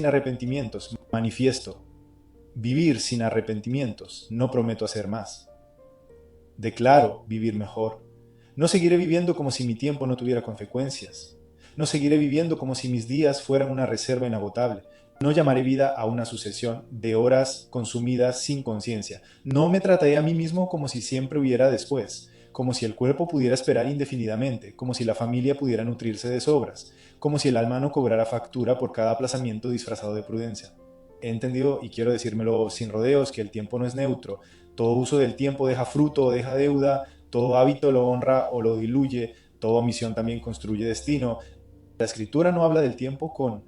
sin arrepentimientos, manifiesto. Vivir sin arrepentimientos, no prometo hacer más. Declaro vivir mejor. No seguiré viviendo como si mi tiempo no tuviera consecuencias. No seguiré viviendo como si mis días fueran una reserva inagotable. No llamaré vida a una sucesión de horas consumidas sin conciencia. No me trataré a mí mismo como si siempre hubiera después, como si el cuerpo pudiera esperar indefinidamente, como si la familia pudiera nutrirse de sobras, como si el alma no cobrara factura por cada aplazamiento disfrazado de prudencia. He entendido, y quiero decírmelo sin rodeos, que el tiempo no es neutro. Todo uso del tiempo deja fruto o deja deuda, todo hábito lo honra o lo diluye, toda omisión también construye destino. La escritura no habla del tiempo con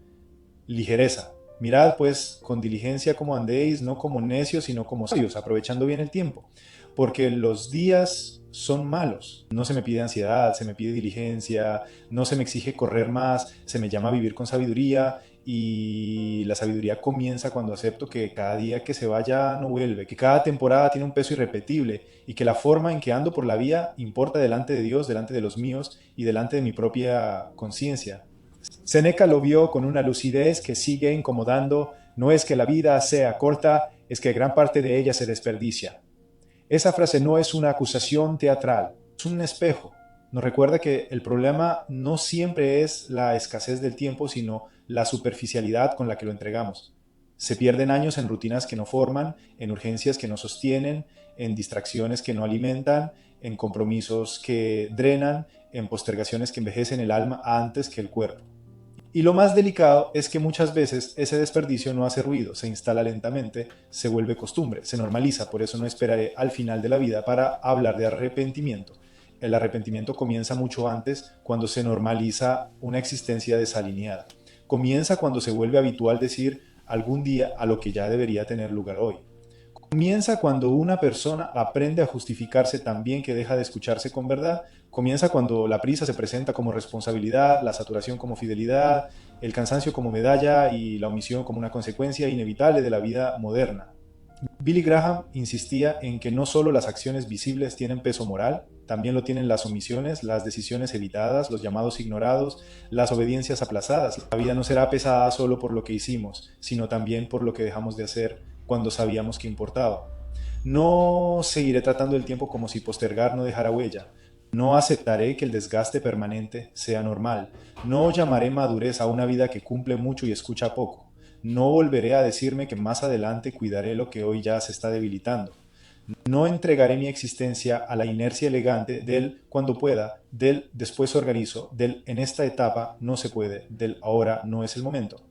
ligereza. Mirad pues con diligencia como andéis, no como necios, sino como sabios, aprovechando bien el tiempo. Porque los días son malos. No se me pide ansiedad, se me pide diligencia, no se me exige correr más, se me llama a vivir con sabiduría, y la sabiduría comienza cuando acepto que cada día que se vaya no vuelve, que cada temporada tiene un peso irrepetible y que la forma en que ando por la vida importa delante de Dios, delante de los míos y delante de mi propia conciencia. Séneca lo vio con una lucidez que sigue incomodando. No es que la vida sea corta, es que gran parte de ella se desperdicia. Esa frase no es una acusación teatral, es un espejo. Nos recuerda que el problema no siempre es la escasez del tiempo, sino la superficialidad con la que lo entregamos. Se pierden años en rutinas que no forman, en urgencias que no sostienen, en distracciones que no alimentan, en compromisos que drenan, en postergaciones que envejecen el alma antes que el cuerpo. Y lo más delicado es que muchas veces ese desperdicio no hace ruido, se instala lentamente, se vuelve costumbre, se normaliza. Por eso no esperaré al final de la vida para hablar de arrepentimiento. El arrepentimiento comienza mucho antes, cuando se normaliza una existencia desalineada. Comienza cuando se vuelve habitual decir algún día a lo que ya debería tener lugar hoy. Comienza cuando una persona aprende a justificarse tan bien que deja de escucharse con verdad. Comienza cuando la prisa se presenta como responsabilidad, la saturación como fidelidad, el cansancio como medalla y la omisión como una consecuencia inevitable de la vida moderna. Billy Graham insistía en que no solo las acciones visibles tienen peso moral, también lo tienen las omisiones, las decisiones evitadas, los llamados ignorados, las obediencias aplazadas. La vida no será pesada solo por lo que hicimos, sino también por lo que dejamos de hacer cuando sabíamos que importaba. No seguiré tratando el tiempo como si postergar no dejara huella. No aceptaré que el desgaste permanente sea normal. No llamaré madurez a una vida que cumple mucho y escucha poco. No volveré a decirme que más adelante cuidaré lo que hoy ya se está debilitando. No entregaré mi existencia a la inercia elegante del cuando pueda, del después organizo, del en esta etapa no se puede, del ahora no es el momento.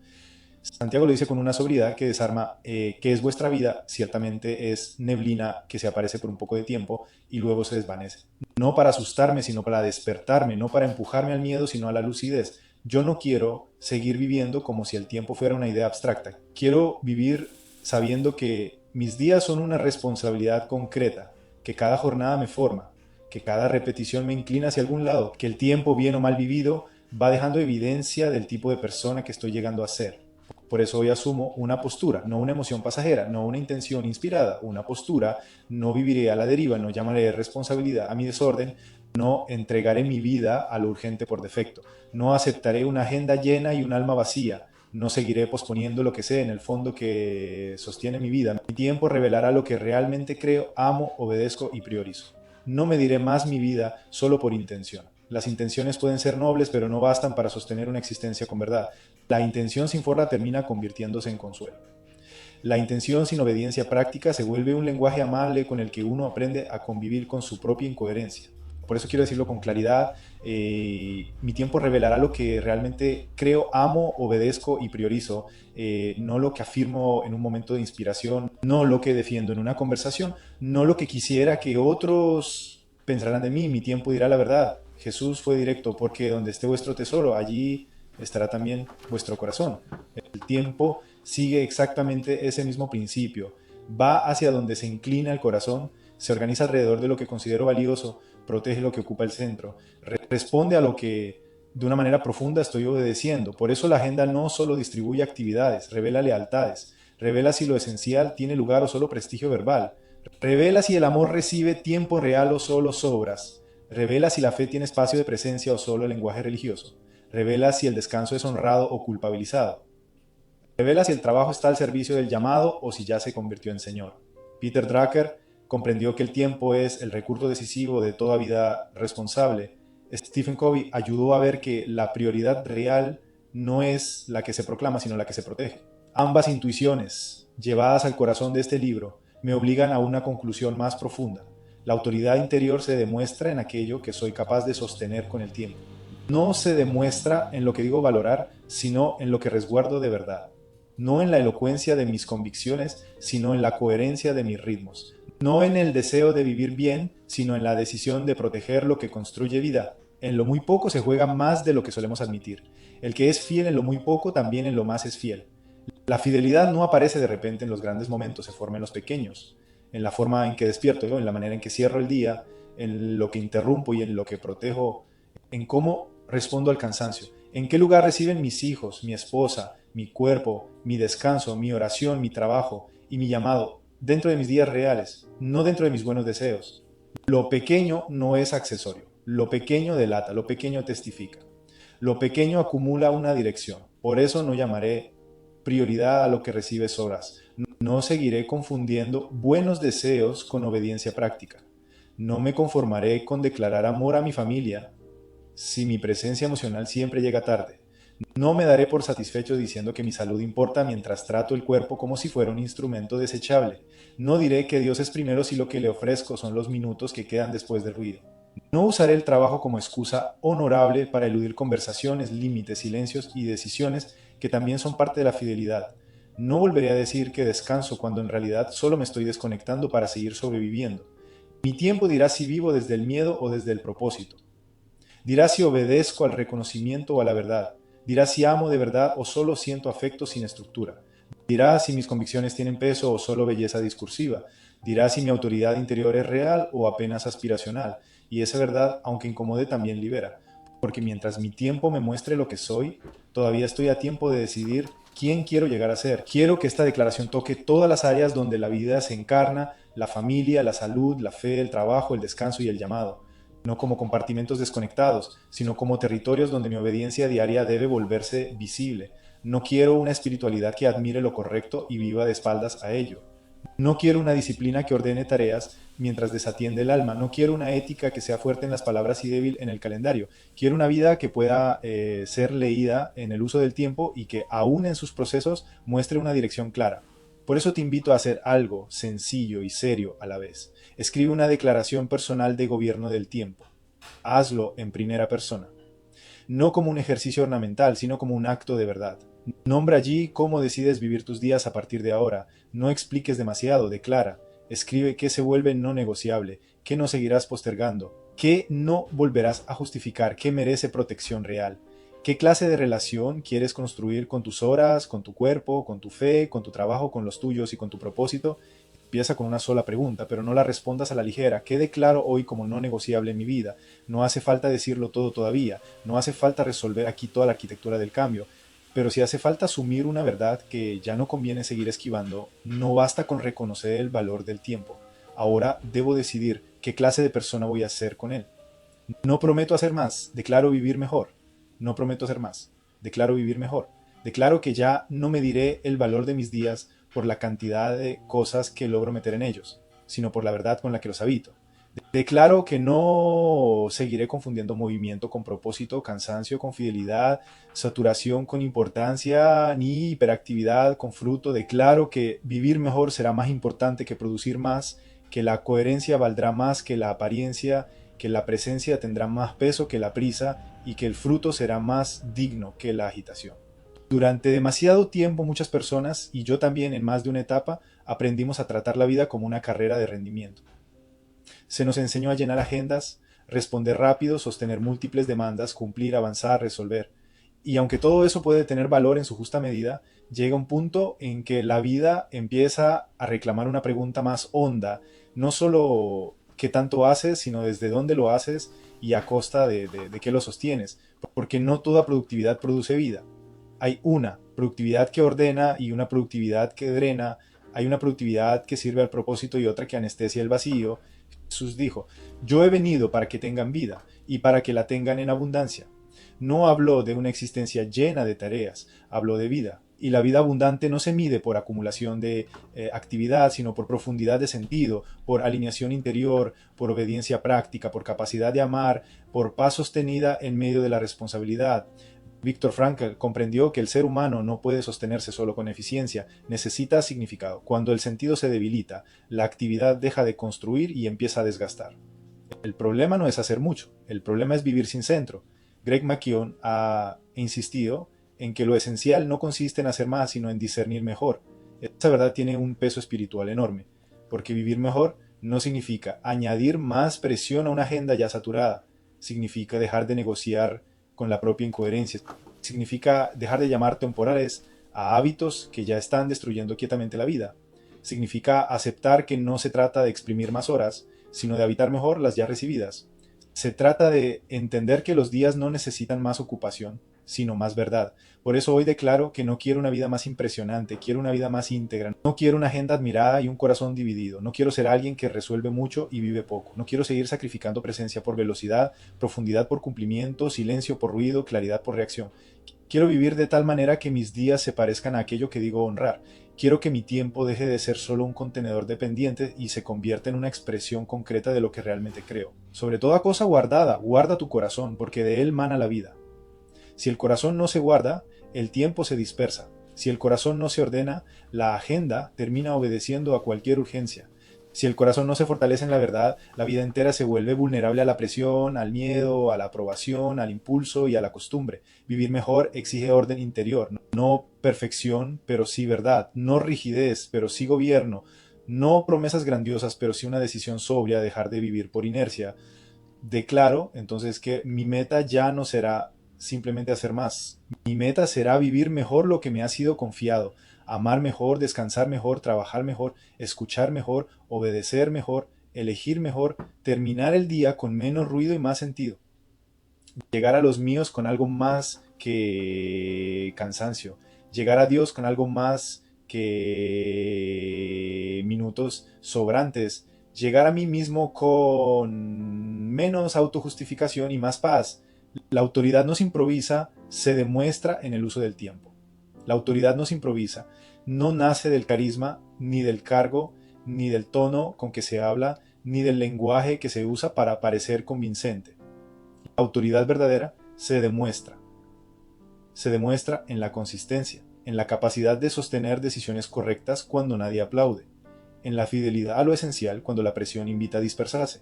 Santiago lo dice con una sobriedad que desarma. ¿Qué es vuestra vida? Ciertamente es neblina que se aparece por un poco de tiempo y luego se desvanece. No para asustarme, sino para despertarme, no para empujarme al miedo, sino a la lucidez. Yo no quiero seguir viviendo como si el tiempo fuera una idea abstracta. Quiero vivir sabiendo que mis días son una responsabilidad concreta, que cada jornada me forma, que cada repetición me inclina hacia algún lado, que el tiempo bien o mal vivido va dejando evidencia del tipo de persona que estoy llegando a ser. Por eso hoy asumo una postura, no una emoción pasajera, no una intención inspirada, una postura. No viviré a la deriva, no llamaré responsabilidad a mi desorden, no entregaré mi vida a lo urgente por defecto, no aceptaré una agenda llena y un alma vacía, no seguiré posponiendo lo que sé en el fondo que sostiene mi vida. Mi tiempo revelará lo que realmente creo, amo, obedezco y priorizo. No mediré más mi vida solo por intención. Las intenciones pueden ser nobles, pero no bastan para sostener una existencia con verdad. La intención sin forma termina convirtiéndose en consuelo. La intención sin obediencia práctica se vuelve un lenguaje amable con el que uno aprende a convivir con su propia incoherencia. Por eso quiero decirlo con claridad. Mi tiempo revelará lo que realmente creo, amo, obedezco y priorizo. No lo que afirmo en un momento de inspiración, no lo que defiendo en una conversación, no lo que quisiera que otros pensarán de mí. Mi tiempo dirá la verdad. Jesús fue directo, porque donde esté vuestro tesoro, allí estará también vuestro corazón. El tiempo sigue exactamente ese mismo principio. Va hacia donde se inclina el corazón, se organiza alrededor de lo que considero valioso, protege lo que ocupa el centro, responde a lo que de una manera profunda estoy obedeciendo. Por eso la agenda no solo distribuye actividades, revela lealtades, revela si lo esencial tiene lugar o solo prestigio verbal, revela si el amor recibe tiempo real o solo sobras, revela si la fe tiene espacio de presencia o solo lenguaje religioso, revela si el descanso es honrado o culpabilizado. Revela si el trabajo está al servicio del llamado o si ya se convirtió en Señor. Peter Drucker comprendió que el tiempo es el recurso decisivo de toda vida responsable. Stephen Covey ayudó a ver que la prioridad real no es la que se proclama, sino la que se protege. Ambas intuiciones, llevadas al corazón de este libro, me obligan a una conclusión más profunda. La autoridad interior se demuestra en aquello que soy capaz de sostener con el tiempo. No se demuestra en lo que digo valorar, sino en lo que resguardo de verdad. No en la elocuencia de mis convicciones, sino en la coherencia de mis ritmos. No en el deseo de vivir bien, sino en la decisión de proteger lo que construye vida. En lo muy poco se juega más de lo que solemos admitir. El que es fiel en lo muy poco, también en lo más es fiel. La fidelidad no aparece de repente en los grandes momentos, se forma en los pequeños, en la forma en que despierto yo, en la manera en que cierro el día, en lo que interrumpo y en lo que protejo, en cómo respondo al cansancio, en qué lugar reciben mis hijos, mi esposa, mi cuerpo, mi descanso, mi oración, mi trabajo y mi llamado dentro de mis días reales, no dentro de mis buenos deseos. Lo pequeño no es accesorio, lo pequeño delata, lo pequeño testifica, lo pequeño acumula una dirección. Por eso no llamaré prioridad a lo que recibe sobras. No seguiré confundiendo buenos deseos con obediencia práctica. No me conformaré con declarar amor a mi familia si mi presencia emocional siempre llega tarde. No me daré por satisfecho diciendo que mi salud importa mientras trato el cuerpo como si fuera un instrumento desechable. No diré que Dios es primero si lo que le ofrezco son los minutos que quedan después del ruido. No usaré el trabajo como excusa honorable para eludir conversaciones, límites, silencios y decisiones que también son parte de la fidelidad. No volveré a decir que descanso cuando en realidad solo me estoy desconectando para seguir sobreviviendo. Mi tiempo dirá si vivo desde el miedo o desde el propósito. Dirá si obedezco al reconocimiento o a la verdad. Dirá si amo de verdad o solo siento afecto sin estructura. Dirá si mis convicciones tienen peso o solo belleza discursiva. Dirá si mi autoridad interior es real o apenas aspiracional. Y esa verdad, aunque incomode, también libera. Porque mientras mi tiempo me muestre lo que soy, todavía estoy a tiempo de decidir quién quiero llegar a ser. Quiero que esta declaración toque todas las áreas donde la vida se encarna, la familia, la salud, la fe, el trabajo, el descanso y el llamado. No como compartimentos desconectados, sino como territorios donde mi obediencia diaria debe volverse visible. No quiero una espiritualidad que admire lo correcto y viva de espaldas a ello. No quiero una disciplina que ordene tareas mientras desatiende el alma. No quiero una ética que sea fuerte en las palabras y débil en el calendario. Quiero una vida que pueda ser leída en el uso del tiempo y que aún en sus procesos muestre una dirección clara. Por eso te invito a hacer algo sencillo y serio a la vez. Escribe una declaración personal de gobierno del tiempo. Hazlo en primera persona. No como un ejercicio ornamental, sino como un acto de verdad. Nombra allí cómo decides vivir tus días a partir de ahora. No expliques demasiado, declara. Escribe qué se vuelve no negociable, qué no seguirás postergando, qué no volverás a justificar, qué merece protección real. ¿Qué clase de relación quieres construir con tus horas, con tu cuerpo, con tu fe, con tu trabajo, con los tuyos y con tu propósito? Empieza con una sola pregunta, pero no la respondas a la ligera. ¿Qué declaro hoy como no negociable en mi vida? No hace falta decirlo todo todavía. No hace falta resolver aquí toda la arquitectura del cambio. Pero si hace falta asumir una verdad que ya no conviene seguir esquivando, no basta con reconocer el valor del tiempo. Ahora debo decidir qué clase de persona voy a ser con él. No prometo hacer más, declaro vivir mejor. No prometo hacer más, declaro vivir mejor. Declaro que ya no mediré el valor de mis días por la cantidad de cosas que logro meter en ellos, sino por la verdad con la que los habito. Declaro que no seguiré confundiendo movimiento con propósito, cansancio con fidelidad, saturación con importancia, ni hiperactividad con fruto. Declaro que vivir mejor será más importante que producir más, que la coherencia valdrá más que la apariencia, que la presencia tendrá más peso que la prisa y que el fruto será más digno que la agitación. Durante demasiado tiempo muchas personas, y yo también en más de una etapa, aprendimos a tratar la vida como una carrera de rendimiento. Se nos enseñó a llenar agendas, responder rápido, sostener múltiples demandas, cumplir, avanzar, resolver. Y aunque todo eso puede tener valor en su justa medida, llega un punto en que la vida empieza a reclamar una pregunta más honda, no solo qué tanto haces, sino desde dónde lo haces y a costa de qué lo sostienes, porque no toda productividad produce vida. Hay una productividad que ordena y una productividad que drena, hay una productividad que sirve al propósito y otra que anestesia el vacío. Jesús dijo, yo he venido para que tengan vida y para que la tengan en abundancia. No habló de una existencia llena de tareas, habló de vida. Y la vida abundante no se mide por acumulación de actividad, sino por profundidad de sentido, por alineación interior, por obediencia práctica, por capacidad de amar, por paz sostenida en medio de la responsabilidad. Viktor Frankl comprendió que el ser humano no puede sostenerse solo con eficiencia, necesita significado. Cuando el sentido se debilita, la actividad deja de construir y empieza a desgastar. El problema no es hacer mucho, el problema es vivir sin centro. Greg McKeown ha insistido en que lo esencial no consiste en hacer más, sino en discernir mejor. Esa verdad tiene un peso espiritual enorme, porque vivir mejor no significa añadir más presión a una agenda ya saturada, significa dejar de negociar con la propia incoherencia, significa dejar de llamar temporales a hábitos que ya están destruyendo quietamente la vida, significa aceptar que no se trata de exprimir más horas, sino de habitar mejor las ya recibidas. Se trata de entender que los días no necesitan más ocupación, sino más verdad. Por eso hoy declaro que no quiero una vida más impresionante, quiero una vida más íntegra. No quiero una agenda admirada y un corazón dividido. No quiero ser alguien que resuelve mucho y vive poco. No quiero seguir sacrificando presencia por velocidad, profundidad por cumplimiento, silencio por ruido, claridad por reacción. Quiero vivir de tal manera que mis días se parezcan a aquello que digo honrar. Quiero que mi tiempo deje de ser solo un contenedor dependiente y se convierta en una expresión concreta de lo que realmente creo. Sobre toda cosa guardada, guarda tu corazón, porque de él mana la vida. Si el corazón no se guarda, el tiempo se dispersa. Si el corazón no se ordena, la agenda termina obedeciendo a cualquier urgencia. Si el corazón no se fortalece en la verdad, la vida entera se vuelve vulnerable a la presión, al miedo, a la aprobación, al impulso y a la costumbre. Vivir mejor exige orden interior, no perfección, pero sí verdad, no rigidez, pero sí gobierno, no promesas grandiosas, pero sí una decisión sobria de dejar de vivir por inercia. Declaro entonces que mi meta ya no será simplemente hacer más. Mi meta será vivir mejor lo que me ha sido confiado, amar mejor, descansar mejor, trabajar mejor, escuchar mejor, obedecer mejor, elegir mejor, terminar el día con menos ruido y más sentido. Llegar a los míos con algo más que cansancio. Llegar a Dios con algo más que minutos sobrantes. Llegar a mí mismo con menos autojustificación y más paz. La autoridad no se improvisa, se demuestra en el uso del tiempo. La autoridad no se improvisa, no nace del carisma, ni del cargo, ni del tono con que se habla, ni del lenguaje que se usa para parecer convincente. La autoridad verdadera se demuestra en la consistencia, en la capacidad de sostener decisiones correctas cuando nadie aplaude, en la fidelidad a lo esencial cuando la presión invita a dispersarse,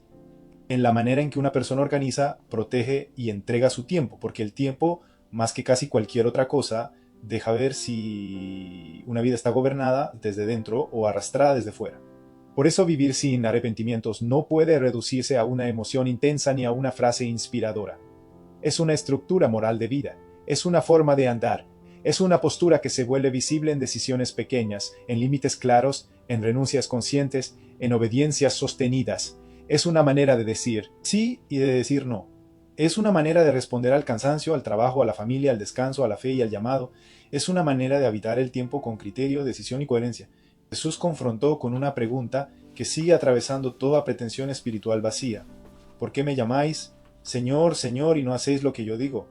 en la manera en que una persona organiza, protege y entrega su tiempo, porque el tiempo, más que casi cualquier otra cosa, deja ver si una vida está gobernada desde dentro o arrastrada desde fuera. Por eso vivir sin arrepentimientos no puede reducirse a una emoción intensa ni a una frase inspiradora. Es una estructura moral de vida, es una forma de andar, es una postura que se vuelve visible en decisiones pequeñas, en límites claros, en renuncias conscientes, en obediencias sostenidas. Es una manera de decir sí y de decir no. Es una manera de responder al cansancio, al trabajo, a la familia, al descanso, a la fe y al llamado. Es una manera de habitar el tiempo con criterio, decisión y coherencia. Jesús confrontó con una pregunta que sigue atravesando toda pretensión espiritual vacía. ¿Por qué me llamáis Señor, Señor, y no hacéis lo que yo digo?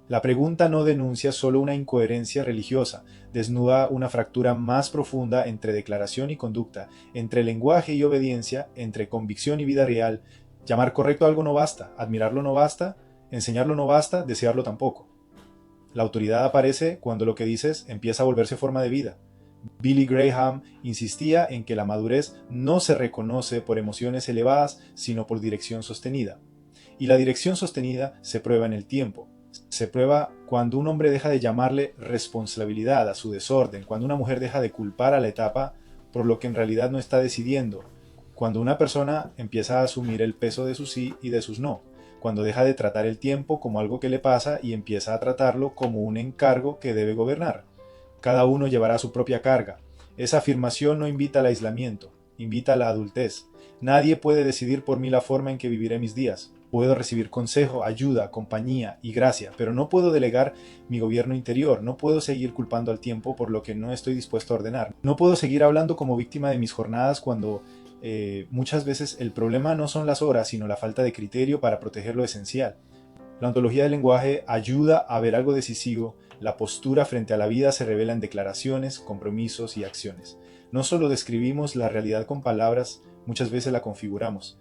La pregunta no denuncia solo una incoherencia religiosa, desnuda una fractura más profunda entre declaración y conducta, entre lenguaje y obediencia, entre convicción y vida real. Llamar correcto algo no basta, admirarlo no basta, enseñarlo no basta, desearlo tampoco. La autoridad aparece cuando lo que dices empieza a volverse forma de vida. Billy Graham insistía en que la madurez no se reconoce por emociones elevadas, sino por dirección sostenida. Y la dirección sostenida se prueba en el tiempo. Se prueba cuando un hombre deja de llamarle responsabilidad a su desorden, cuando una mujer deja de culpar a la etapa por lo que en realidad no está decidiendo, cuando una persona empieza a asumir el peso de sus sí y de sus no, cuando deja de tratar el tiempo como algo que le pasa y empieza a tratarlo como un encargo que debe gobernar. Cada uno llevará su propia carga. Esa afirmación no invita al aislamiento, invita a la adultez. Nadie puede decidir por mí la forma en que viviré mis días. Puedo recibir consejo, ayuda, compañía y gracia, pero no puedo delegar mi gobierno interior, no puedo seguir culpando al tiempo por lo que no estoy dispuesto a ordenar. No puedo seguir hablando como víctima de mis jornadas cuando muchas veces el problema no son las horas, sino la falta de criterio para proteger lo esencial. La ontología del lenguaje ayuda a ver algo decisivo. La postura frente a la vida se revela en declaraciones, compromisos y acciones. No solo describimos la realidad con palabras, muchas veces la configuramos.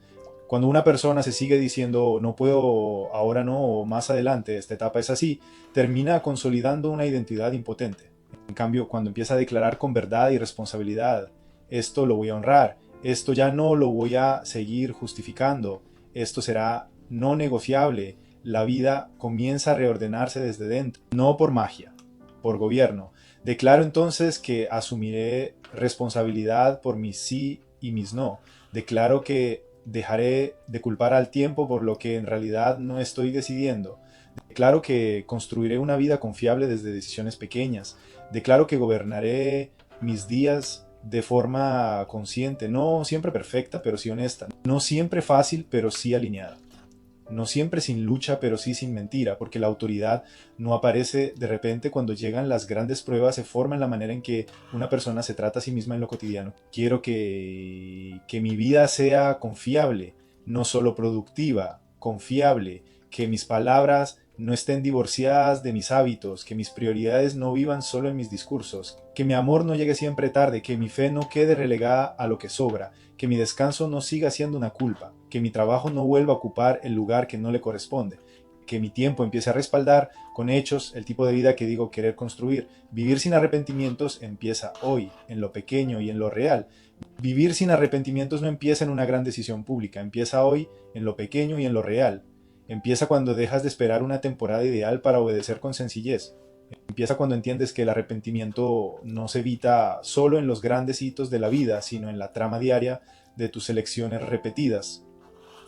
Cuando una persona se sigue diciendo no puedo, ahora no, o más adelante, esta etapa es así, termina consolidando una identidad impotente. En cambio, cuando empieza a declarar con verdad y responsabilidad, esto lo voy a honrar, esto ya no lo voy a seguir justificando, esto será no negociable, la vida comienza a reordenarse desde dentro, no por magia, por gobierno. Declaro entonces que asumiré responsabilidad por mis sí y mis no. Declaro que dejaré de culpar al tiempo por lo que en realidad no estoy decidiendo. Declaro que construiré una vida confiable desde decisiones pequeñas. Declaro que gobernaré mis días de forma consciente, no siempre perfecta, pero sí honesta. No siempre fácil, pero sí alineada. No siempre sin lucha, pero sí sin mentira, porque la autoridad no aparece de repente cuando llegan las grandes pruebas, se forma en la manera en que una persona se trata a sí misma en lo cotidiano. Quiero que mi vida sea confiable, no solo productiva, confiable, que mis palabras no estén divorciadas de mis hábitos, que mis prioridades no vivan solo en mis discursos, que mi amor no llegue siempre tarde, que mi fe no quede relegada a lo que sobra, que mi descanso no siga siendo una culpa, que mi trabajo no vuelva a ocupar el lugar que no le corresponde, que mi tiempo empiece a respaldar con hechos el tipo de vida que digo querer construir. Vivir sin arrepentimientos empieza hoy, en lo pequeño y en lo real. Vivir sin arrepentimientos no empieza en una gran decisión pública, empieza hoy en lo pequeño y en lo real. Empieza cuando dejas de esperar una temporada ideal para obedecer con sencillez. Empieza cuando entiendes que el arrepentimiento no se evita solo en los grandes hitos de la vida, sino en la trama diaria de tus elecciones repetidas.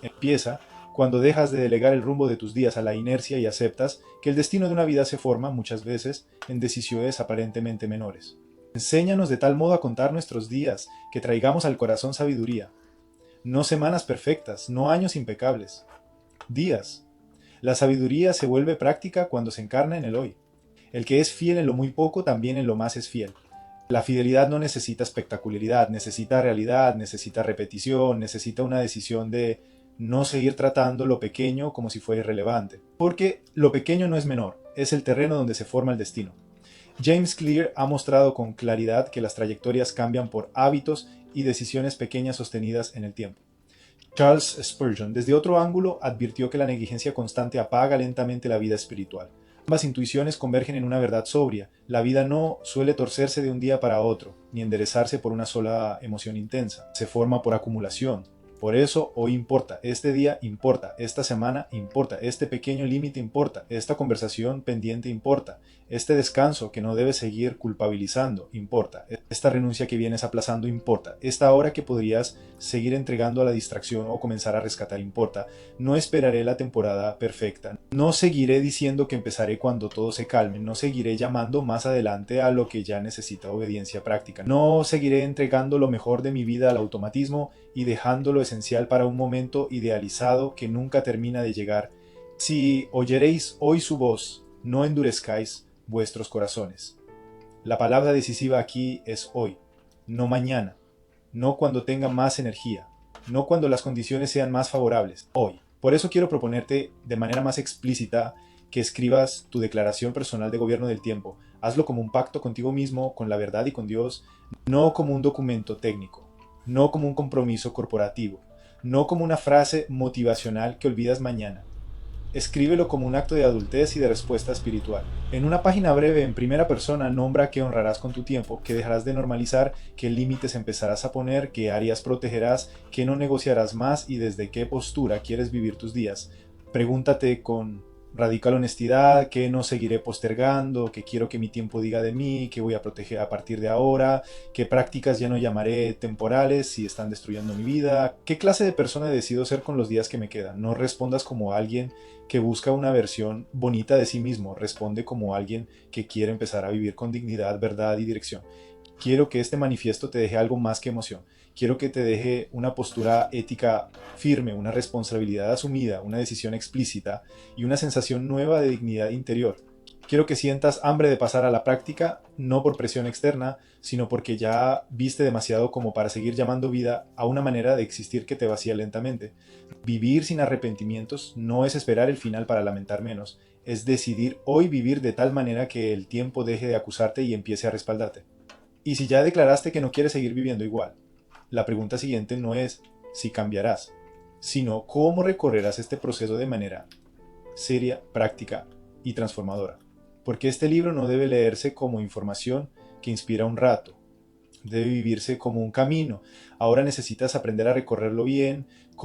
Empieza cuando dejas de delegar el rumbo de tus días a la inercia y aceptas que el destino de una vida se forma muchas veces en decisiones aparentemente menores. Enséñanos de tal modo a contar nuestros días que traigamos al corazón sabiduría. No semanas perfectas, no años impecables. Días. La sabiduría se vuelve práctica cuando se encarna en el hoy. El que es fiel en lo muy poco, también en lo más es fiel. La fidelidad no necesita espectacularidad, necesita realidad, necesita repetición, necesita una decisión de no seguir tratando lo pequeño como si fuera irrelevante. Porque lo pequeño no es menor, es el terreno donde se forma el destino. James Clear ha mostrado con claridad que las trayectorias cambian por hábitos y decisiones pequeñas sostenidas en el tiempo. Charles Spurgeon, desde otro ángulo, advirtió que la negligencia constante apaga lentamente la vida espiritual. Ambas intuiciones convergen en una verdad sobria. La vida no suele torcerse de un día para otro, ni enderezarse por una sola emoción intensa. Se forma por acumulación. Por eso hoy importa, este día importa, esta semana importa, este pequeño límite importa, esta conversación pendiente importa, este descanso que no debes seguir culpabilizando importa, esta renuncia que vienes aplazando importa, esta hora que podrías seguir entregando a la distracción o comenzar a rescatar importa. No esperaré la temporada perfecta, no seguiré diciendo que empezaré cuando todo se calme, no seguiré llamando más adelante a lo que ya necesita obediencia práctica, no seguiré entregando lo mejor de mi vida al automatismo y dejando lo esencial para un momento idealizado que nunca termina de llegar. Si oyeréis hoy su voz, no endurezcáis vuestros corazones. La palabra decisiva aquí es hoy, no mañana, no cuando tenga más energía, no cuando las condiciones sean más favorables, hoy. Por eso quiero proponerte de manera más explícita que escribas tu declaración personal de gobierno del tiempo. Hazlo como un pacto contigo mismo, con la verdad y con Dios, no como un documento técnico, no como un compromiso corporativo, no como una frase motivacional que olvidas mañana. Escríbelo como un acto de adultez y de respuesta espiritual. En una página breve, en primera persona, nombra qué honrarás con tu tiempo, qué dejarás de normalizar, qué límites empezarás a poner, qué áreas protegerás, qué no negociarás más y desde qué postura quieres vivir tus días. Pregúntate con radical honestidad qué no seguiré postergando, qué quiero que mi tiempo diga de mí, qué voy a proteger a partir de ahora, qué prácticas ya no llamaré temporales si están destruyendo mi vida, qué clase de persona decido ser con los días que me quedan. No respondas como alguien que busca una versión bonita de sí mismo, responde como alguien que quiere empezar a vivir con dignidad, verdad y dirección. Quiero que este manifiesto te deje algo más que emoción. Quiero que te deje una postura ética firme, una responsabilidad asumida, una decisión explícita y una sensación nueva de dignidad interior. Quiero que sientas hambre de pasar a la práctica, no por presión externa, sino porque ya viste demasiado como para seguir llamando vida a una manera de existir que te vacía lentamente. Vivir sin arrepentimientos no es esperar el final para lamentar menos, es decidir hoy vivir de tal manera que el tiempo deje de acusarte y empiece a respaldarte. Y si ya declaraste que no quieres seguir viviendo igual, la pregunta siguiente no es si cambiarás, sino cómo recorrerás este proceso de manera seria, práctica y transformadora. Porque este libro no debe leerse como información que inspira un rato, debe vivirse como un camino. Ahora necesitas aprender a recorrerlo bien,